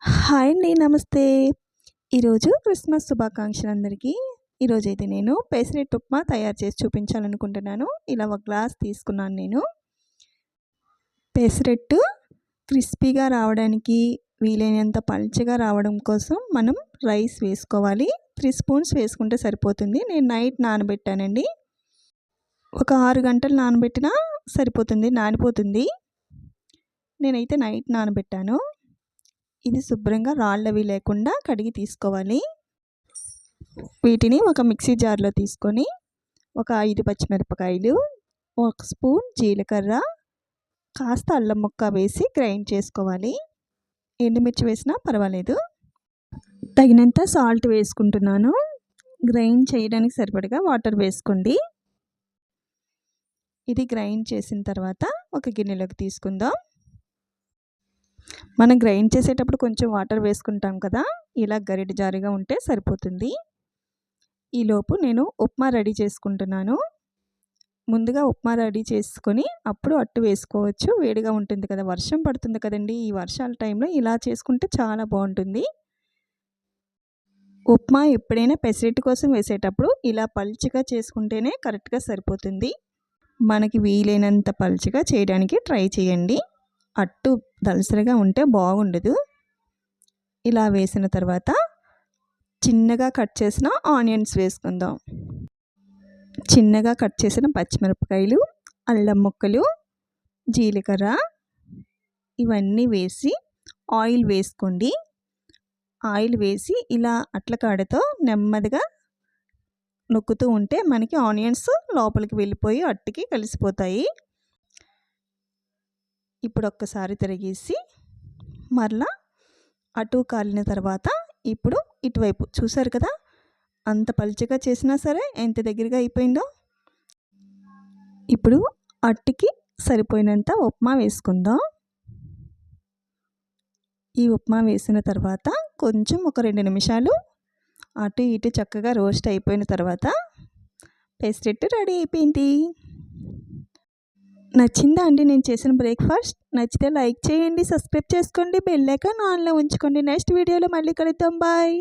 Hi అండి. నమస్తే. ఈరోజు క్రిస్మస్ శుభాకాంక్షలు అందరికీ. ఈరోజైతే నేను పెసరట్టు ఉప్మా తయారు చేసి చూపించాలనుకుంటున్నాను. ఇలా ఒక గ్లాస్ తీసుకున్నాను నేను. పెసరట్టు క్రిస్పీగా రావడానికి, వీలైనంత పల్చగా రావడం కోసం మనం రైస్ వేసుకోవాలి. 3 స్పూన్స్ వేసుకుంటే సరిపోతుంది. నేను నైట్ నానబెట్టానండి. ఒక 6 గంటలు నానబెట్టినా సరిపోతుంది, నానిపోతుంది. నేనైతే నైట్ నానబెట్టాను. ఇది శుభ్రంగా రాళ్ళవి లేకుండా కడిగి తీసుకోవాలి. వీటిని ఒక మిక్సీ జార్లో తీసుకొని ఒక 5 పచ్చిమిరపకాయలు, 1 స్పూన్ జీలకర్ర, కాస్త అల్లం ముక్క వేసి గ్రైండ్ చేసుకోవాలి. ఎండుమిర్చి వేసినా పర్వాలేదు. తగినంత సాల్ట్ వేసుకుంటున్నాను. గ్రైండ్ చేయడానికి సరిపడగా వాటర్ వేసుకోండి. ఇది గ్రైండ్ చేసిన తర్వాత ఒక గిన్నెలోకి తీసుకుందాం. మనం గ్రైండ్ చేసేటప్పుడు కొంచెం వాటర్ వేసుకుంటాం కదా, ఇలా గరిటె జారుగా ఉంటే సరిపోతుంది. ఈలోపు నేను ఉప్మా రెడీ చేసుకుంటున్నాను. ముందుగా ఉప్మా రెడీ చేసుకొని అప్పుడు అట్టు వేసుకోవచ్చు. వేడిగా ఉంటుంది కదా, వర్షం పడుతుంది కదండి, ఈ వర్షాల టైంలో ఇలా చేసుకుంటే చాలా బాగుంటుంది. ఉప్మా ఎప్పుడైనా పెసరట్టు కోసం వేసేటప్పుడు ఇలా పల్చగా చేసుకుంటేనే కరెక్ట్గా సరిపోతుంది. మనకి వీలైనంత పల్చగా చేయడానికి ట్రై చేయండి. అట్టు దలసరిగా ఉంటే బాగుండదు. ఇలా వేసిన తర్వాత చిన్నగా కట్ చేసిన ఆనియన్స్ వేసుకుందాం. చిన్నగా కట్ చేసిన పచ్చిమిరపకాయలు, అల్లం ముక్కలు, జీలకర్ర ఇవన్నీ వేసి ఆయిల్ వేసుకోండి. ఆయిల్ వేసి ఇలా అట్ల కాడతో నెమ్మదిగా నొక్కుతూ ఉంటే మనకి ఆనియన్స్ లోపలికి వెళ్ళిపోయి అట్టుకి కలిసిపోతాయి. ఇప్పుడు ఒక్కసారి తిరిగేసి మరలా అటు కాలిన తర్వాత ఇప్పుడు ఇటువైపు చూసారు కదా, అంత పలుచగా చేసినా సరే ఎంత దగ్గరగా అయిపోయిందో. ఇప్పుడు అట్టుకి సరిపోయినంత ఉప్మా వేసుకుందాం. ఈ ఉప్మా వేసిన తర్వాత కొంచెం ఒక 2 నిమిషాలు అటు ఇటు చక్కగా రోస్ట్ అయిపోయిన తర్వాత పెసరట్టు రెడీ అయిపోయింది. నచ్చిందా అండి నేను చేసిన బ్రేక్ఫాస్ట్? నచ్చితే లైక్ చేయండి, సబ్స్క్రైబ్ చేసుకోండి, బెల్ ఐకాన్ ఆన్లో ఉంచుకోండి. నెక్స్ట్ వీడియోలో మళ్ళీ కలుద్దాం. బాయ్.